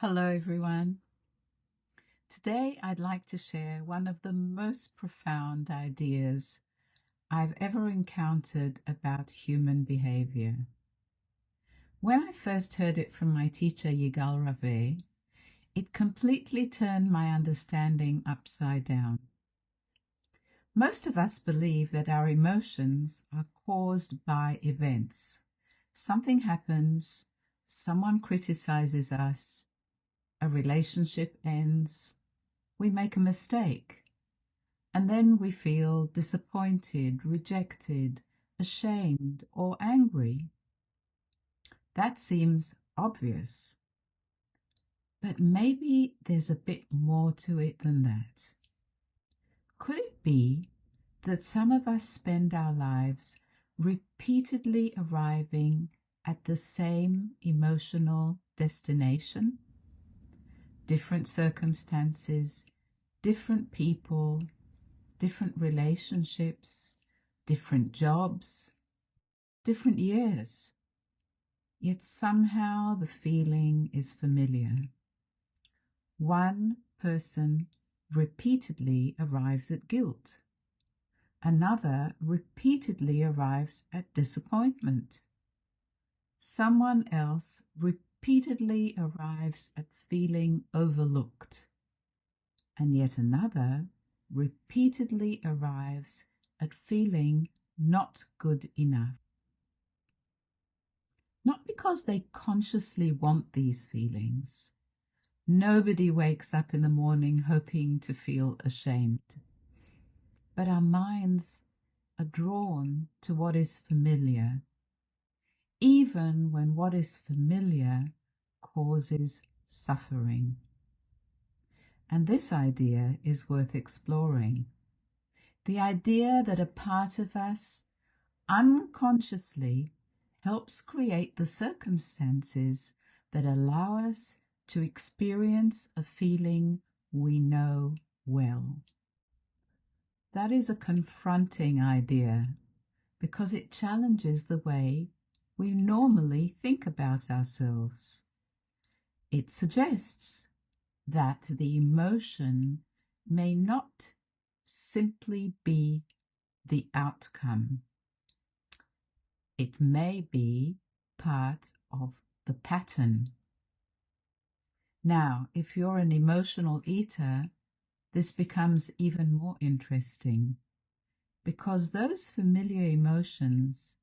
Hello, everyone. Today, I'd like to share one of the most profound ideas I've ever encountered about human behavior. When I first heard it from my teacher, Yigal Rave, it completely turned my understanding upside down. Most of us believe that our emotions are caused by events. Something happens, someone criticizes us, a relationship ends, we make a mistake, and then we feel disappointed, rejected, ashamed, or angry. That seems obvious, but maybe there's a bit more to it than that. Could it be that some of us spend our lives repeatedly arriving at the same emotional destination? Different circumstances, different people, different relationships, different jobs, different years. Yet somehow the feeling is familiar. One person repeatedly arrives at guilt. Another repeatedly arrives at disappointment. Someone else repeatedly arrives at feeling overlooked. And yet another repeatedly arrives at feeling not good enough. Not because they consciously want these feelings. Nobody wakes up in the morning hoping to feel ashamed. But our minds are drawn to what is familiar, even when what is familiar causes suffering. And this idea is worth exploring. The idea that a part of us unconsciously helps create the circumstances that allow us to experience a feeling we know well. That is a confronting idea because it challenges the way we normally think about ourselves. It suggests that the emotion may not simply be the outcome. It may be part of the pattern. Now, if you're an emotional eater, this becomes even more interesting because those familiar emotions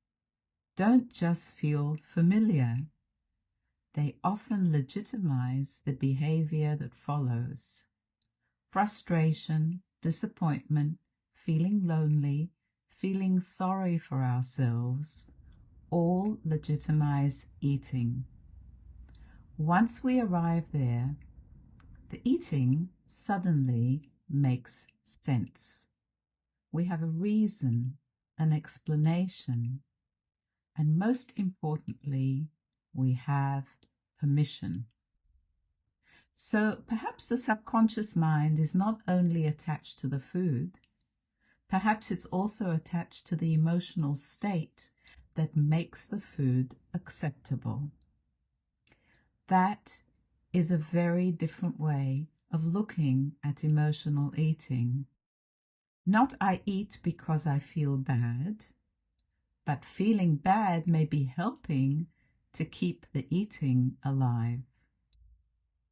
don't just feel familiar. They often legitimize the behavior that follows. Frustration, disappointment, feeling lonely, feeling sorry for ourselves, all legitimize eating. Once we arrive there, the eating suddenly makes sense. We have a reason, an explanation, and most importantly, we have permission. So perhaps the subconscious mind is not only attached to the food, perhaps it's also attached to the emotional state that makes the food acceptable. That is a very different way of looking at emotional eating. Not I eat because I feel bad, but feeling bad may be helping to keep the eating alive.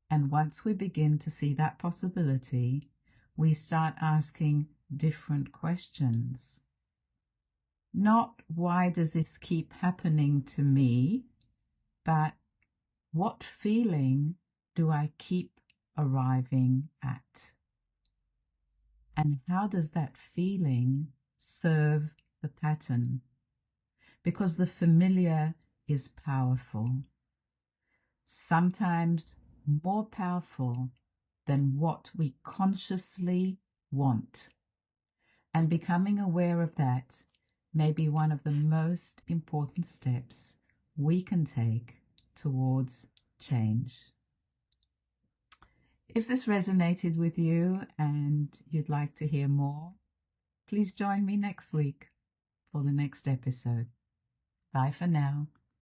And once we begin to see that possibility, we start asking different questions. Not why does it keep happening to me, but what feeling do I keep arriving at? And how does that feeling serve the pattern? Because the familiar is powerful. Sometimes more powerful than what we consciously want. And becoming aware of that may be one of the most important steps we can take towards change. If this resonated with you and you'd like to hear more, please join me next week for the next episode. Bye for now.